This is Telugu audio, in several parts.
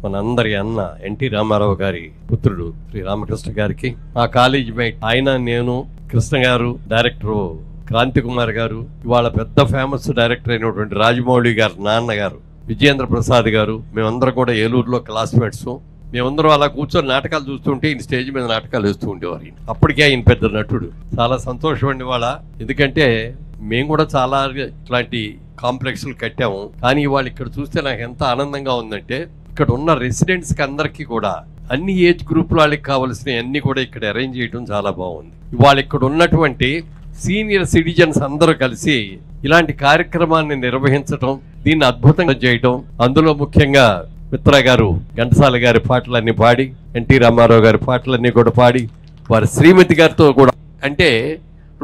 మనందరి అన్న ఎన్టీ రామారావు గారి పుత్రుడు శ్రీ రామకృష్ణ గారికి, మా కాలేజ్ మేట్ ఆయన, నేను, కృష్ణ గారు, డైరెక్టర్ క్రాంతి కుమార్ గారు, ఇవాళ పెద్ద ఫేమస్ డైరెక్టర్ అయినటువంటి రాజమౌళి గారు నాన్నగారు విజయేంద్ర ప్రసాద్ గారు, మేమందరం కూడా ఏలూరులో క్లాస్మేట్స్. మేమందరం అలా కూర్చొని నాటకాలు చూస్తుంటే ఈయన స్టేజ్ మీద నాటకాలు వేస్తూ ఉండేవారు. అప్పటికే ఆయన పెద్ద నటుడు. చాలా సంతోషం అండి వాళ్ళ, ఎందుకంటే మేము కూడా చాలా ఇట్లాంటి కాంప్లెక్స్లు కట్టాము. కానీ ఇవాళ ఇక్కడ చూస్తే నాకు ఎంత ఆనందంగా ఉందంటే, ఇక్కడ ఉన్న రెసిడెంట్స్కి అందరికీ కూడా అన్ని ఏజ్ గ్రూప్ వాళ్ళకి కావాల్సినవి అన్ని కూడా ఇక్కడ అరేంజ్ చేయడం చాలా బాగుంది. ఇవాళ ఇక్కడ ఉన్నటువంటి సీనియర్ సిటిజన్స్ అందరూ కలిసి ఇలాంటి కార్యక్రమాన్ని నిర్వహించడం, దీన్ని అద్భుతంగా చేయడం, అందులో ముఖ్యంగా మిత్ర గారు ఘంటసాల గారి పాటలన్నీ పాడి, ఎన్టీ రామారావు గారి పాటలన్నీ కూడా పాడి, వారి శ్రీమతి గారితో కూడా, అంటే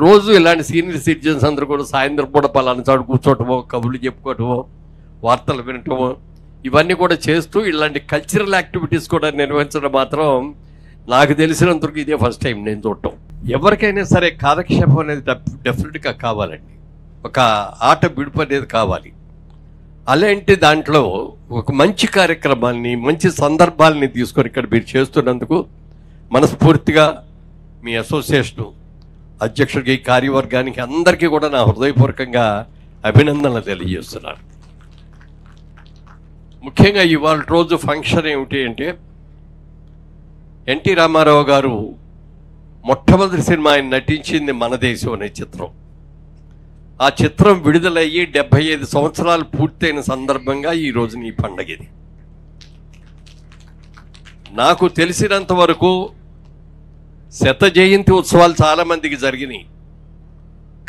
రోజు ఇలాంటి సీనియర్ సిటిజన్స్ అందరూ కూడా సాయంత్రం పూట పలానా చోటు కూర్చోవటమో, కబుర్లు చెప్పుకోవటమో, వార్తలు వినటమో, ఇవన్నీ కూడా చేస్తూ ఇలాంటి కల్చరల్ యాక్టివిటీస్ కూడా నిర్వహించడం మాత్రం నాకు తెలిసినంతవరకు ఇదే ఫస్ట్ టైం నేను చూడటం. ఎవరికైనా సరే కాలక్షేపం అనేది డెఫినెట్గా కావాలండి, ఒక ఆట విడుపు అనేది కావాలి. అలాంటి దాంట్లో ఒక మంచి కార్యక్రమాన్ని, మంచి సందర్భాలని తీసుకొని ఇక్కడ మీరు చేస్తున్నందుకు మనస్ఫూర్తిగా మీ అసోసియేషను అధ్యక్షుడికి, కార్యవర్గానికి అందరికీ కూడా నా హృదయపూర్వకంగా అభినందనలు తెలియజేస్తున్నాను. ముఖ్యంగా ఇవాళ రోజు ఫంక్షన్ ఏమిటి అంటే, ఎన్టీ రామారావు గారు మొట్టమొదటి సినిమా ఆయన నటించింది మన దేశం అనే చిత్రం. ఆ చిత్రం విడుదలయ్యి 75 సంవత్సరాలు పూర్తయిన సందర్భంగా ఈ రోజున ఈ పండగ ఇది. నాకు తెలిసినంత వరకు శత జయంతి ఉత్సవాలు చాలామందికి జరిగినాయి.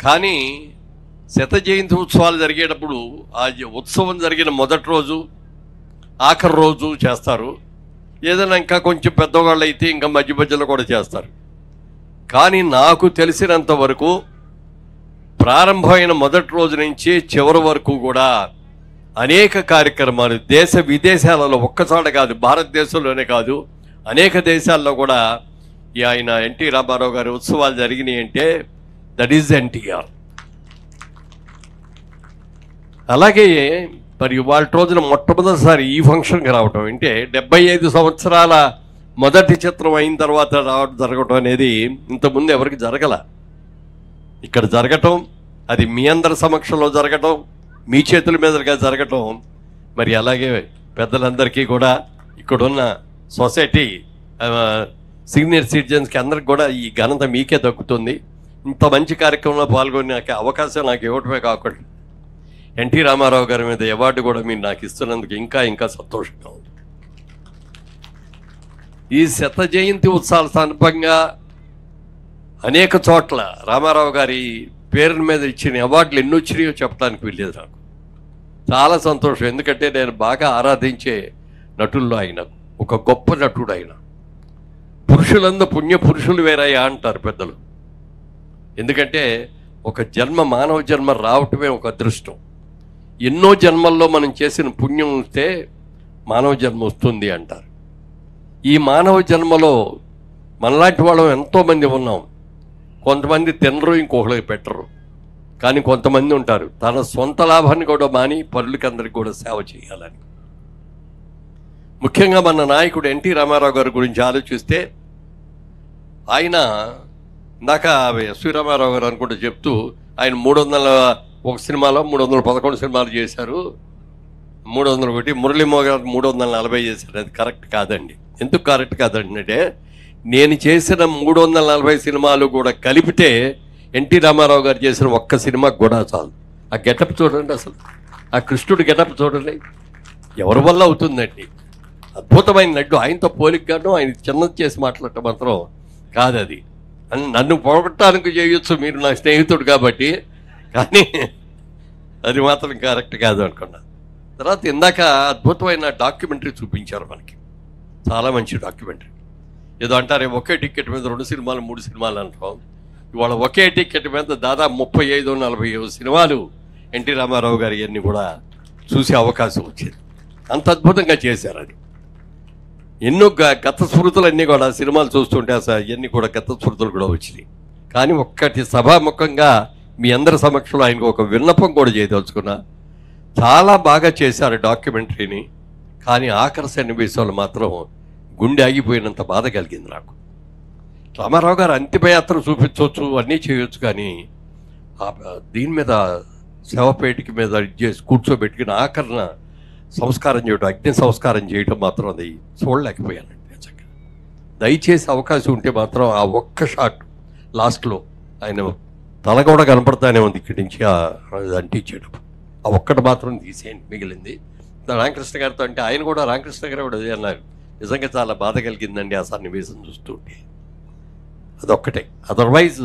కానీ శత జయంతి ఉత్సవాలు జరిగేటప్పుడు ఆ ఉత్సవం జరిగిన మొదటి రోజు, ఆఖరి రోజు చేస్తారు. ఏదైనా ఇంకా కొంచెం పెద్దవాళ్ళు అయితే ఇంకా మధ్య మధ్యలో కూడా చేస్తారు. కానీ నాకు తెలిసినంత వరకు ప్రారంభమైన మొదటి రోజు నుంచి చివరి వరకు కూడా అనేక కార్యక్రమాలు దేశ విదేశాలలో, ఒక్కచోట కాదు, భారతదేశంలోనే కాదు, అనేక దేశాల్లో కూడా ఆయన ఎన్టీ రామారావు గారి ఉత్సవాలు జరిగినాయి అంటే దట్ ఈజ్ ఎన్టీఆర్. అలాగే మరి ఇవాళ రోజున మొట్టమొదటిసారి ఈ ఫంక్షన్కి రావటం అంటే 75 సంవత్సరాల మొదటి చిత్రం అయిన తర్వాత జరగటం అనేది ఇంతకుముందు ఎవరికి జరగల. ఇక్కడ జరగటం, అది మీ అందరి సమక్షంలో జరగటం, మీ చేతుల మీదుగా జరగటం, మరి అలాగే పెద్దలందరికీ కూడా, ఇక్కడున్న సొసైటీ సీనియర్ సిటిజన్స్కి అందరికి కూడా ఈ ఘనత మీకే దక్కుతుంది. ఇంత మంచి కార్యక్రమంలో పాల్గొనే అవకాశం నాకు ఇవ్వటమే కాకుండా ఎన్టీ రామారావు గారి మీద అవార్డు కూడా మీరు నాకు ఇస్తున్నందుకు ఇంకా ఇంకా సంతోషంగా ఉంది. ఈ శత జయంతి ఉత్సవాల సందర్భంగా అనేక చోట్ల రామారావు గారి పేరు మీద ఇచ్చిన అవార్డులు ఎన్ని వచ్చినాయో చెప్పడానికి వెళ్ళేది నాకు. చాలా సంతోషం, ఎందుకంటే నేను బాగా ఆరాధించే నటుల్లో ఆయన ఒక గొప్ప నటుడు. ఆయన పురుషులందు పుణ్య పురుషులు వేరయ్యా అంటారు పెద్దలు. ఎందుకంటే ఒక జన్మ, మానవ జన్మ రావటమే ఒక అదృష్టం. ఎన్నో జన్మల్లో మనం చేసిన పుణ్యం వస్తే మానవ జన్మ వస్తుంది అంటారు. ఈ మానవ జన్మలో మనలాంటి వాళ్ళం ఎంతోమంది ఉన్నాం. కొంతమంది తినరు, ఇంకొకరికి పెట్టరు. కానీ కొంతమంది ఉంటారు తన సొంత లాభాన్ని కూడా మాని పరులకి అందరికి కూడా సేవ చేయాలని. ముఖ్యంగా మన నాయకుడు ఎన్టీ రామారావు గారి గురించి ఆలోచిస్తే, ఆయన ఇందాక ఎస్వి రామారావు గారు అనుకుంటే చెప్తూ, ఆయన 301 సినిమాలో 311 సినిమాలు చేశారు, 301, మురళీమోహన్ గారు 340 చేశారు. అది కరెక్ట్ కాదండి. ఎందుకు కరెక్ట్ కాదండి అంటే, నేను చేసిన 340 సినిమాలు కూడా కలిపితే ఎన్టీ రామారావు గారు చేసిన ఒక్క సినిమా కూడా చాలు. ఆ గెటప్ చూడండి, అసలు ఆ కృష్ణుడు గెటప్ చూడండి, ఎవరి వల్ల అవుతుందండి. అద్భుతమైన నడ్డు. ఆయనతో పోలికగాను ఆయన చిన్నది చేసి మాట్లాడటం మాత్రం కాదు. అది నన్ను పోగొట్టడానికి చేయొచ్చు, మీరు నా స్నేహితుడు కాబట్టి, కానీ అది మాత్రం కరెక్ట్ కాదు అనుకున్నా. తర్వాత ఇందాక అద్భుతమైన డాక్యుమెంటరీ చూపించారు మనకి, చాలా మంచి డాక్యుమెంటరీ. ఏదో అంటారే ఒకే టికెట్ మీద 2 సినిమాలు 3 సినిమాలు అంటాం. ఇవాళ ఒకే టికెట్ మీద దాదాపు 35-40 సినిమాలు ఎన్టీ రామారావు గారి అన్నీ కూడా చూసే అవకాశం వచ్చింది. అంత అద్భుతంగా చేశారు. అది ఎన్నో గత స్మృతులన్నీ కూడా సినిమాలు చూస్తుంటే అసలు ఇవన్నీ కూడా గత స్మృతులు కూడా వచ్చినాయి. కానీ ఒక్కటి సభాముఖంగా మీ అందరి సమక్షంలో ఆయనకు ఒక విన్నపం కూడా చేయదలుచుకున్నా. చాలా బాగా చేశారు డాక్యుమెంటరీని. కానీ ఆఖరి సన్నివేశాలు మాత్రం గుండె ఆగిపోయినంత బాధ కలిగింది నాకు. రామారావు గారు అంతిమయాత్ర చూపించవచ్చు, అన్నీ చేయొచ్చు, కానీ దీని మీద శవపేటిక మీద చేసి కూర్చోబెట్టుకుని ఆఖరణ సంస్కారం చేయడం, అగ్ని సంస్కారం చేయడం మాత్రం అది చూడలేకపోయానండి. నిజంగా దయచేసి అవకాశం ఉంటే మాత్రం ఆ ఒక్క షాట్ లాస్ట్లో ఆయన తల కూడా కనపడతానే ఉంది ఇక్కడి నుంచి అంటించేటప్పుడు, ఆ ఒక్కటి మాత్రం తీసేయండి. మిగిలింది రామకృష్ణ గారితో అంటే ఆయన కూడా రామకృష్ణ గారు కూడా అన్నారు, నిజంగా చాలా బాధ కలిగిందండి ఆ సన్నివేశం చూస్తుంటే. అదొక్కటే, otherwise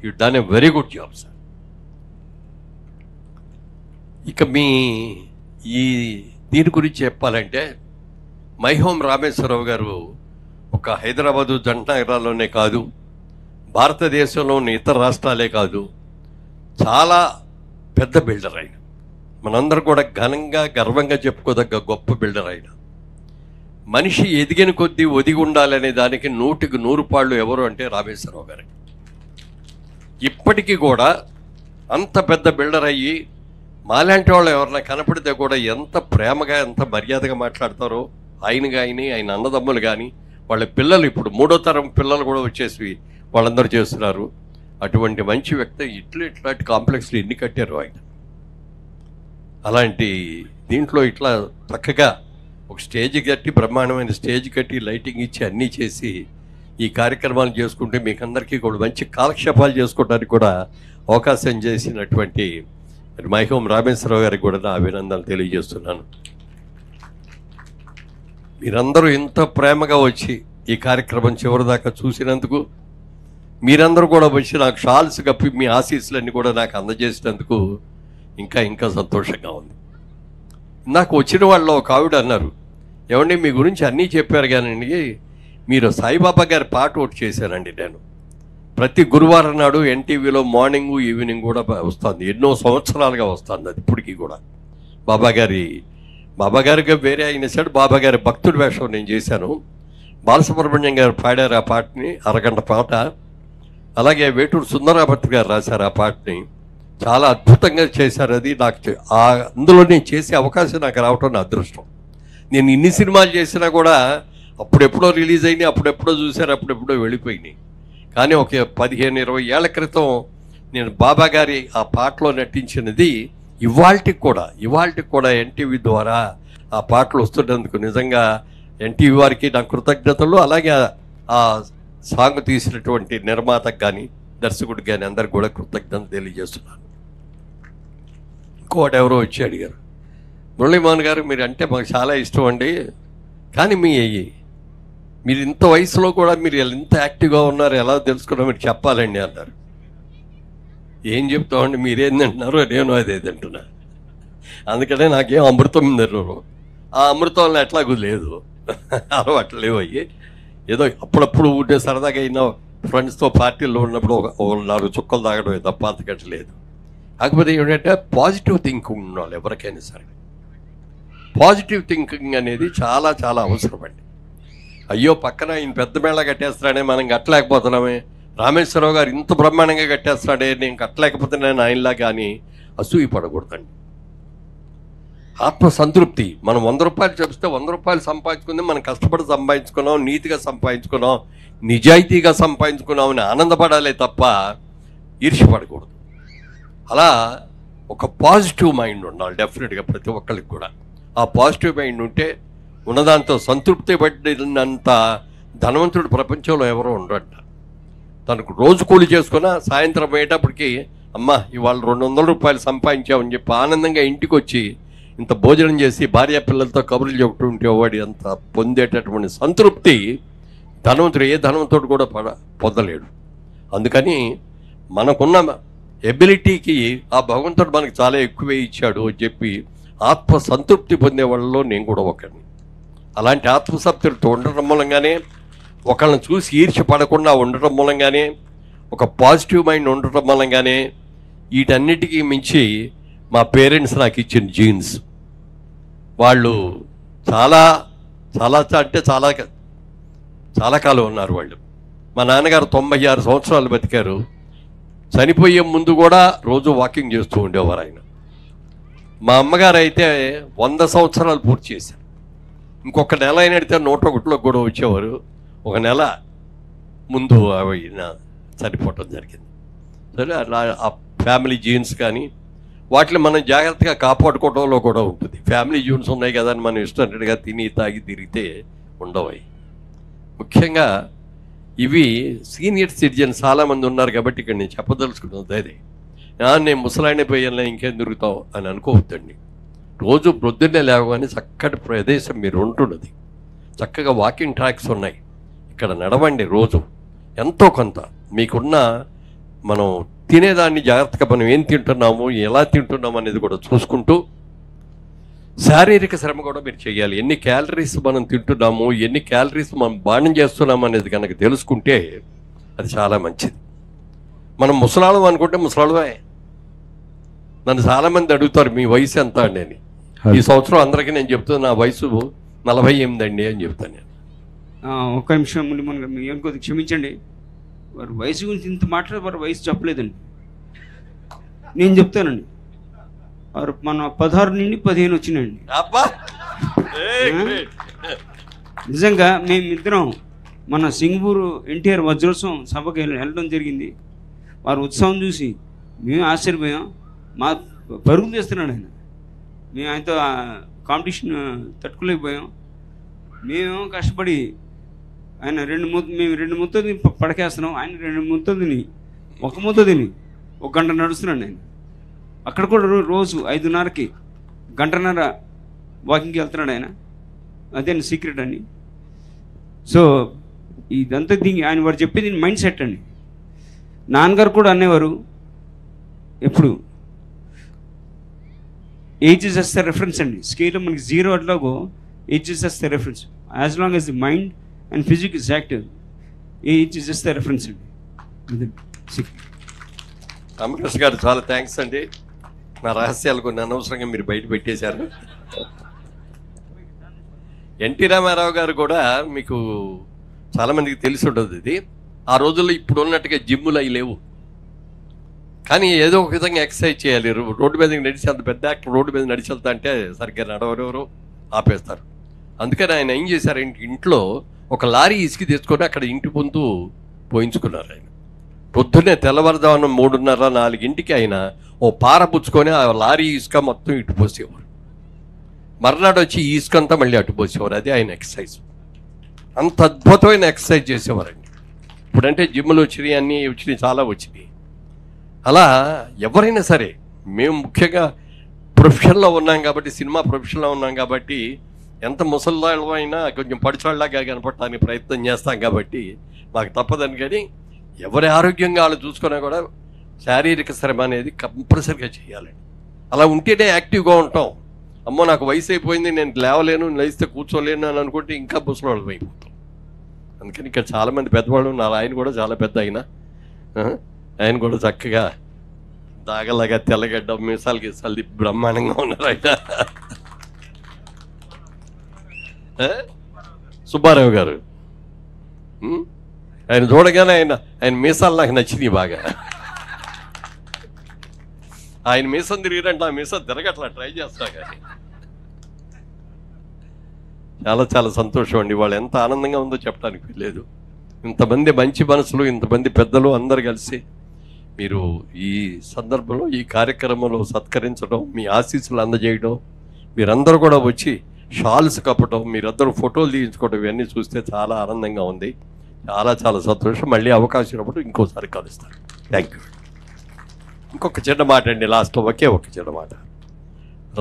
you done a very good job sir. ఇక దీని గురించి చెప్పాలంటే మై హోమ్ రామేశ్వరరావు గారు ఒక హైదరాబాదు జంట నగరాల్లోనే కాదు, భారతదేశంలోని ఇతర రాష్ట్రాలే కాదు, చాలా పెద్ద బిల్డర్ ఆయన. మనందరూ కూడా ఘనంగా గర్వంగా చెప్పుకోదగ్గ గొప్ప బిల్డర్ ఆయన. మనిషి ఎదిగిన కొద్దీ ఒదిగి ఉండాలనే దానికి 100కి 100 పాళ్ళు ఎవరు అంటే రామేశ్వరరావు గారు. ఇప్పటికీ కూడా అంత పెద్ద బిల్డర్ అయ్యి మాలాంటి వాళ్ళు ఎవరైనా కనపడితే కూడా ఎంత ప్రేమగా ఎంత మర్యాదగా మాట్లాడతారో ఆయన కానీ ఆయన అన్నదమ్ములు కానీ వాళ్ళ పిల్లలు, ఇప్పుడు 3వ తరం పిల్లలు కూడా వచ్చేసి వాళ్ళందరూ చేస్తున్నారు. అటువంటి మంచి వ్యక్తి ఇట్లాంటి కాంప్లెక్స్లు ఎన్ని కట్టారు ఆయన. అలాంటి దీంట్లో ఇట్లా చక్కగా ఒక స్టేజ్ కట్టి, బ్రహ్మాండమైన స్టేజ్ కట్టి, లైటింగ్ ఇచ్చి అన్నీ చేసి ఈ కార్యక్రమాలు చేసుకుంటే మీకు అందరికీ కూడా మంచి కాలక్షేపాలు చేసుకోవడానికి కూడా అవకాశం చేసినటువంటి మై హోమ్ రామేశ్వరరావు గారికి కూడా నా అభినందనలు తెలియజేస్తున్నాను. మీరందరూ ఇంత ప్రేమగా వచ్చి ఈ కార్యక్రమం చివరిదాకా చూసినందుకు, మీరందరూ కూడా వచ్చి నాకు షాల్స్ కప్పి మీ ఆశీస్సులన్నీ కూడా నాకు అందజేసినందుకు ఇంకా సంతోషంగా ఉంది. నాకు వచ్చిన వాళ్ళు ఒక ఆవిడ అన్నారు, ఏమండి మీ గురించి అన్నీ చెప్పారు కానండి, మీరు సాయిబాబా గారి పాట ఒకటి చేశారండి. నేను ప్రతి గురువారం నాడు ఎన్టీవీలో మార్నింగు ఈవినింగ్ కూడా వస్తుంది, ఎన్నో సంవత్సరాలుగా వస్తుంది అది ఇప్పటికీ కూడా. బాబా గారికి వేరే ఆయన ఇచ్చాడు, బాబా గారి భక్తుడి వేషం నేను చేశాను. బాలసుబ్రహ్మణ్యం గారు పాడారు ఆ పాటని, అరగంట పాట. అలాగే వేటూరు సుందరాభర్తి గారు రాశారు ఆ పాటని, చాలా అద్భుతంగా చేశారు. అది నాకు అందులో నేను చేసే అవకాశం నాకు రావటం నా అదృష్టం. నేను ఇన్ని సినిమాలు చేసినా కూడా అప్పుడెప్పుడో రిలీజ్ అయినాయి, అప్పుడెప్పుడో చూశారు, అప్పుడెప్పుడో వెళ్ళిపోయినాయి. కానీ ఒక 15-20 ఏళ్ల క్రితం నేను బాబా గారి ఆ పాటలో నటించినది ఇవాళకి కూడా ఎన్టీవీ ద్వారా ఆ పాటలు వస్తున్నందుకు నిజంగా ఎన్టీవీ వారికి నా కృతజ్ఞతలు. అలాగే ఆ సాంగ్ తీసినటువంటి నిర్మాతకు కానీ దర్శకుడికి కానీ అందరికి కూడా కృతజ్ఞతలు తెలియజేస్తున్నాను. ఇంకోటి ఎవరో వచ్చి అడిగారు, మురళీమోహన్ గారు మీరు అంటే మాకు చాలా ఇష్టం అండి, కానీ మీరు ఇంత వయసులో కూడా మీరు ఇంత యాక్టివ్గా ఉన్నారు, ఎలా తెలుసుకున్నా మీరు చెప్పాలండి అన్నారు. ఏం చెప్తామండి, మీరేందంటున్నారో నేను అదే తింటున్నా. అందుకనే నాకేం అమృతం తిన్నారు, ఆ అమృతంలో ఎట్లాగూ లేదు, అలవాట్లు లేవు. అయ్యి ఏదో అప్పుడప్పుడు ఉంటే సరదాగా అయినా ఫ్రెండ్స్తో పార్టీల్లో ఉన్నప్పుడు ఒక 4 చుక్కలు తాగడం తప్ప అంతకంటే లేదు. కాకపోతే ఏంటంటే పాజిటివ్ థింకింగ్ ఉండాలి ఎవరికైనా సరే. పాజిటివ్ థింకింగ్ అనేది చాలా చాలా అవసరం అండి. అయ్యో పక్కన ఈయన పెద్ద మేళ కట్టేస్తున్నాడే మనం కట్టలేకపోతున్నామే, రామేశ్వరరావు గారు ఇంత బ్రహ్మాండంగా కట్టేస్తున్నాడే నేను కట్టలేకపోతున్నాను ఆయనలా, కానీ అసూయ పడకూడదండి. ఆత్మ సంతృప్తి, మనం 100 రూపాయలు చెప్తే 100 రూపాయలు సంపాదించుకుంది, మనం కష్టపడి సంపాదించుకున్నాం, నీతిగా సంపాదించుకున్నాం, నిజాయితీగా సంపాదించుకున్నాం అని ఆనందపడాలే తప్ప ఈర్ష్యపడకూడదు. అలా ఒక పాజిటివ్ మైండ్ ఉండాలి డెఫినెట్గా ప్రతి ఒక్కరికి కూడా. ఆ పాజిటివ్ మైండ్ ఉంటే ఉన్నదాంతో సంతృప్తి పడినంత ధనవంతుడు ప్రపంచంలో ఎవరో ఉండరంట. తనకు రోజు కూలి చేసుకున్నా సాయంత్రం అయ్యేటప్పటికి అమ్మ ఇవాళ 200 రూపాయలు సంపాదించామని చెప్పి ఆనందంగా ఇంటికి వచ్చి ఇంత భోజనం చేసి భార్య పిల్లలతో కబుర్లు చెబుతుంటే వాడి అంత పొందేటటువంటి సంతృప్తి ధనవంతుడు ఏ ధనవంతుడు కూడా పొందలేడు. అందుకని మనకున్న ఎబిలిటీకి ఆ భగవంతుడు మనకు చాలా ఎక్కువే ఇచ్చాడు అని చెప్పి ఆత్మ సంతృప్తి పొందే వాళ్ళలో నేను కూడా ఒకరిని. అలాంటి ఆత్మసంతృప్తి ఉండటం మూలంగానే, ఒకళ్ళని చూసి ఈర్ష్య పడకుండా ఉండటం మూలంగానే, ఒక పాజిటివ్ మైండ్ ఉండటం మూలంగానే, వీటన్నిటికీ మించి మా పేరెంట్స్ నాకు ఇచ్చిన జీన్స్. వాళ్ళు చాలా చాలా అంటే చాలా చాలా కాలం ఉన్నారు వాళ్ళు. మా నాన్నగారు 96 సంవత్సరాలు బతికారు. చనిపోయే ముందు కూడా రోజు వాకింగ్ చేస్తూ ఉండేవారు ఆయన. మా అమ్మగారు అయితే 100 సంవత్సరాలు పూర్తి చేశారు. ఇంకొక నెల అయినడితే 101లో కూడా వచ్చేవారు. ఒక నెల ముందు ఆయన చనిపోవటం జరిగింది. సరే, అలా ఆ ఫ్యామిలీ జీన్స్ కానీ వాటిని మనం జాగ్రత్తగా కాపాడుకోవడంలో కూడా ఉంటుంది. ఫ్యామిలీ జీన్స్ ఉన్నాయి కదా అని మనం ఇష్టంగా తిని తాగి తిరిగితే ఉండవు. ముఖ్యంగా ఇవి సీనియర్ సిటిజన్ చాలామంది ఉన్నారు కాబట్టి ఇక్కడ నేను చెప్పదలుచుకున్నది అదే. నేను ముసలాయన పోయాను ఇంకేం దొరుకుతావు అని అనుకోవద్దండి. రోజు ప్రొద్దున్నే లేవగానే చక్కటి ప్రదేశం మీరు ఉంటున్నది, చక్కగా వాకింగ్ ట్రాక్స్ ఉన్నాయి, ఇక్కడ నడవండి. రోజు ఎంతో కొంత మీకున్న మనం తినేదాన్ని జాగ్రత్తగా మనం ఏం తింటున్నాము, ఎలా తింటున్నాము అనేది కూడా చూసుకుంటూ శారీరక శ్రమ కూడా మీరు చేయాలి. ఎన్ని క్యాలరీస్ మనం తింటున్నాము, ఎన్ని క్యాలరీస్ మనం బాణం చేస్తున్నాము అనేది కనుక తెలుసుకుంటే అది చాలా మంచిది. మనం ముసలాళ్ళం అనుకుంటే ముసలాళ్ళమే. నన్ను చాలామంది అడుగుతారు మీ వయసు ఎంత అండి అని. ఈ సంవత్సరం అందరికీ నేను చెప్తాను నా వయసు 48 అండి అని చెప్తాను నేను. ఒక్క నిమిషం కొద్దిగా క్షమించండి. వారు వయసు గురించి ఇంత మాట్లాడే వారు వయసు చెప్పలేదండి. నేను చెప్తానండి, వారు మన 16 నుండి 15 వచ్చినాయండి. నిజంగా మేమిద్దరం మన సింగపూర్ ఎన్టీఆర్ వజ్రోత్సవం సభకి వెళ్ళడం జరిగింది. వారి ఉత్సవం చూసి మేము ఆశ్చర్యపోయాం. మా పరుగులు చేస్తున్నాడు ఆయన. మేము ఆయనతో కాంపిటీషన్ తట్టుకోలేకపోయాం. మేము కష్టపడి ఆయన మేము 2 ముద్దలు తిని పడకేస్తున్నాం. ఆయన 2 ముద్దలు తిని 1 ముద్ద తిని 1 గంట నడుస్తున్నాడు ఆయన. అక్కడ కూడా రోజు 5:30కి 1.5 గంట వాకింగ్కి వెళ్తున్నాడు ఆయన. అదే సీక్రెట్ అండి. సో ఇదంతా దీనికి ఆయన వారు చెప్పేది మైండ్ సెట్ అండి. నాన్నగారు కూడా అనేవారు ఎప్పుడు age is just the reference అండి. స్కేల్లో మనకి 0 అట్లాగో age is just the reference. As long as the mind and physique is active, age is just the reference అండి. రామకృష్ణ గారు చాలా థ్యాంక్స్ అండి. నా రహస్యాలు కొన్ని అనవసరంగా మీరు బయట పెట్టేశారు. ఎన్టీ రామారావు గారు కూడా మీకు చాలామందికి తెలిసి ఉంటుంది. ఇది ఆ రోజుల్లో ఇప్పుడు ఉన్నట్టుగా జిమ్ములు అవి లేవు, కానీ ఏదో ఒక విధంగా ఎక్సర్సైజ్ చేయాలి. రోడ్డు మీద నడిచి అంత పెద్ద యాక్టర్ రోడ్డు మీద నడిచి వెళ్తా అంటే సరిగ్గా నడవరెవరు ఆపేస్తారు. అందుకని ఆయన ఏం చేశారంటే ఇంట్లో ఒక లారీ ఇసుక తీసుకొని అక్కడ ఇంటి ముందు పోయించుకున్నారు. ఆయన పొద్దున్నే తెల్లవారుజామున 3:30, 4ంటికి ఆయన ఓ పార పుచ్చుకొని ఆ లారీ ఇసుక మొత్తం ఇటు పోసేవారు. మర్నాడు వచ్చి ఈ ఇసుక అంతా మళ్ళీ అటు పోసేవారు. అది ఆయన ఎక్సర్సైజ్. అంత అద్భుతమైన ఎక్సర్సైజ్ చేసేవారండి. ఇప్పుడంటే జిమ్లు వచ్చినాయి, అన్నీ వచ్చినాయి, చాలా వచ్చినాయి. అలా ఎవరైనా సరే మేము ముఖ్యంగా ప్రొఫెషన్లో ఉన్నాం కాబట్టి, సినిమా ప్రొఫెషన్లో ఉన్నాం కాబట్టి ఎంత ముసలివాళ్ళం అయినా కొంచెం పడిచోళ్ళలాగా కనపడటానికి ప్రయత్నం చేస్తాం కాబట్టి మాకు తప్పదని. కానీ ఎవరి ఆరోగ్యంగా వాళ్ళు చూసుకున్నా కూడా శారీరక శ్రమ అనేది కంపల్సరీగా చేయాలండి. అలా ఉంటేనే యాక్టివ్గా ఉంటాం. అమ్మో నాకు వయసు అయిపోయింది, నేను లేవలేను, లేస్తే కూర్చోలేను అని అనుకుంటే ఇంకా ముసలివాళ్ళం అయిపోతాం. అందుకని ఇక్కడ చాలామంది పెద్దవాళ్ళు, నా ఆయన కూడా చాలా పెద్ద ఆయన కూడా చక్కగా దాగలాగా తెల్లగడ్డ మీసాలు గీసాలు బ్రహ్మాండంగా ఉన్నారు ఆయన. సుబ్బారావు గారు ఆయన చూడగానే ఆయన మీసాలు నాకు నచ్చినాయి బాగా. ఆయన మీసం తిరిగిరంటే ఆ మీసం తిరగట్లా ట్రై చేస్తా. కానీ చాలా చాలా సంతోషం అండి. వాళ్ళు ఎంత ఆనందంగా ఉందో చెప్పడానికి లేదు. ఇంతమంది మంచి మనసులు, ఇంతమంది పెద్దలు అందరు కలిసి మీరు ఈ సందర్భంలో ఈ కార్యక్రమంలో సత్కరించడం, మీ ఆశీస్సులు అందజేయడం, మీరందరూ కూడా వచ్చి షాల్స్ కప్పడం, మీరందరూ ఫోటోలు తీయించుకోవడం, ఇవన్నీ చూస్తే చాలా ఆనందంగా ఉంది. చాలా చాలా సంతోషం. మళ్ళీ అవకాశం ఉన్నప్పుడు ఇంకోసారి కలుస్తారు. Thank you. ఇంకొక చిన్న మాట అండి లాస్ట్లో, ఒకే ఒక చిన్న మాట.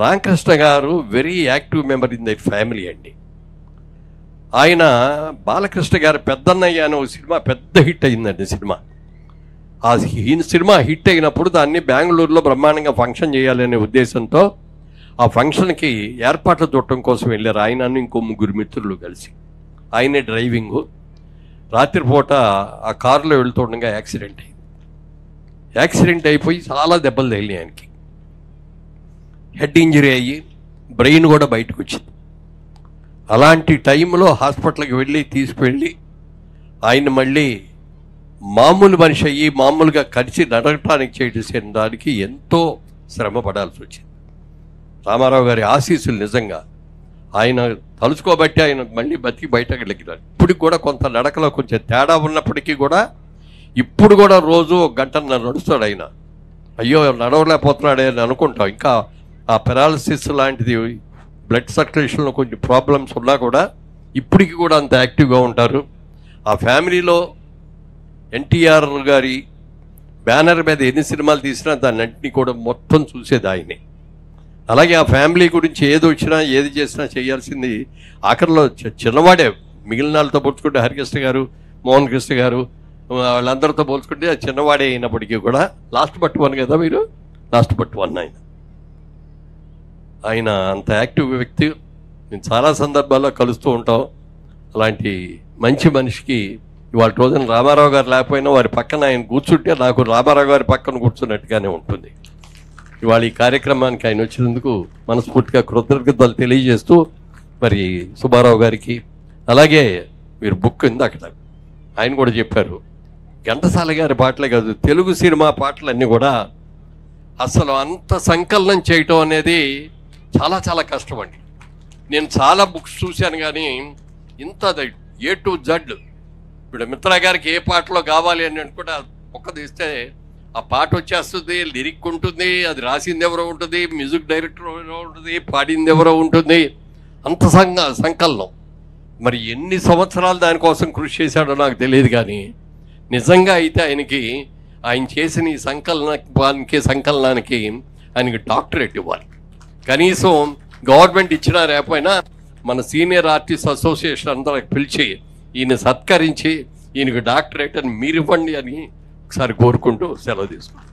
రామకృష్ణ గారు very active member in that family అండి. ఆయన బాలకృష్ణ గారు పెద్దన్నయ్య అనే ఒక సినిమా పెద్ద హిట్ అయిందండి. ఆ సినిమా హిట్ అయినప్పుడు దాన్ని బెంగళూరులో బ్రహ్మాండంగా ఫంక్షన్ చేయాలనే ఉద్దేశంతో ఆ ఫంక్షన్కి ఏర్పాట్లు చూడటం కోసం వెళ్ళారు. ఆయన ఇంకో 3 మిత్రులు కలిసి. ఆయనే డ్రైవింగు. రాత్రిపూట ఆ కారులో వెళ్తుండగా యాక్సిడెంట్ అయింది. యాక్సిడెంట్ అయిపోయి చాలా దెబ్బలు తగిలినాయి ఆయనకి. హెడ్ ఇంజరీ అయ్యి బ్రెయిన్ కూడా బయటకు వచ్చింది. అలాంటి టైంలో హాస్పిటల్కి వెళ్ళి తీసుకువెళ్ళి ఆయన మళ్ళీ మామూలు మనిషి అయ్యి మామూలుగా కలిసి నడవటానికి చేసిన దానికి ఎంతో శ్రమ పడాల్సి వచ్చింది. రామారావు గారి ఆశీస్సులు నిజంగా ఆయన తలుచుకోబట్టి ఆయన మళ్ళీ బతికి బయటకు వెళ్ళారు. ఇప్పటికి కూడా కొంత నడకలో కొంచెం తేడా ఉన్నప్పటికీ కూడా ఇప్పుడు కూడా రోజు 1 గంట నడుస్తాడు ఆయన. అయ్యో నడవలేకపోతున్నాడే అని అనుకుంటాం. ఇంకా ఆ పెరాలసిస్ లాంటిది, బ్లడ్ సర్క్యులేషన్లో కొంచెం ప్రాబ్లమ్స్ ఉన్నా కూడా ఇప్పటికి కూడా అంత యాక్టివ్గా ఉంటారు. ఆ ఫ్యామిలీలో ఎన్టీఆర్ గారి బ్యానర్ మీద ఎన్ని సినిమాలు తీసినా దాన్నింటినీ కూడా మొత్తం చూసేది ఆయనే. అలాగే ఆ ఫ్యామిలీ గురించి ఏది వచ్చినా ఏది చేసినా చేయాల్సింది ఆఖరిలో చిన్నవాడే. మిగిలిన వాళ్ళతో పోల్చుకుంటే హరికృష్ణ గారు, మోహన్ కృష్ణ గారు వాళ్ళందరితో పోల్చుకుంటే చిన్నవాడే అయినప్పటికీ కూడా లాస్ట్ బట్ 1 కదా మీరు, లాస్ట్ బట్ 1 ఆయన అంత యాక్టివ్ వ్యక్తి. నేను చాలా సందర్భాల్లో కలుస్తూ ఉంటాం. అలాంటి మంచి మనిషికి ఇవాళ రోజున రామారావు గారు లేకపోయినా వారి పక్కన ఆయన కూర్చుంటే నాకు రామారావు గారి పక్కన కూర్చున్నట్టుగానే ఉంటుంది. ఇవాళ ఈ కార్యక్రమానికి ఆయన వచ్చినందుకు మనస్ఫూర్తిగా కృతజ్ఞతలు తెలియజేస్తూ మరి సుబ్బారావు గారికి, అలాగే మీరు బుక్ ఇందాక ఆయన కూడా చెప్పారు, ఘంటసాల గారి పాటలే కాదు తెలుగు సినిమా పాటలన్నీ కూడా అసలు అంత సంకలనం చేయటం అనేది చాలా చాలా కష్టం అండి. నేను చాలా బుక్స్ చూశాను కానీ ఇంత A to Z ఇప్పుడు మిత్రా గారికి ఏ పాటలో కావాలి అని అనుకుంటే ఒక్క తీస్తే ఆ పాట వచ్చేస్తుంది, లిరిక్ ఉంటుంది, అది రాసింది ఎవరో ఉంటుంది, మ్యూజిక్ డైరెక్టర్ ఎవరో ఉంటుంది, పాడింది ఎవరో ఉంటుంది, అంత సంకలనం. మరి ఎన్ని సంవత్సరాలు దానికోసం కృషి చేశాడో నాకు తెలియదు కానీ నిజంగా అయితే ఆయన చేసిన ఈ సంకలనానికి ఆయనకి డాక్టరేట్ ఇవ్వాలి. కనీసం గవర్నమెంట్ ఇచ్చినా లేకపోయినా మన సీనియర్ ఆర్టిస్ట్ అసోసియేషన్ అందరికి పిలిచి ఈయన సత్కరించి ఈయనకి డాక్టరేట్ అని మీరు ఇవ్వండి అని ఒకసారి కోరుకుంటూ సెలవు తీసుకుంటాం.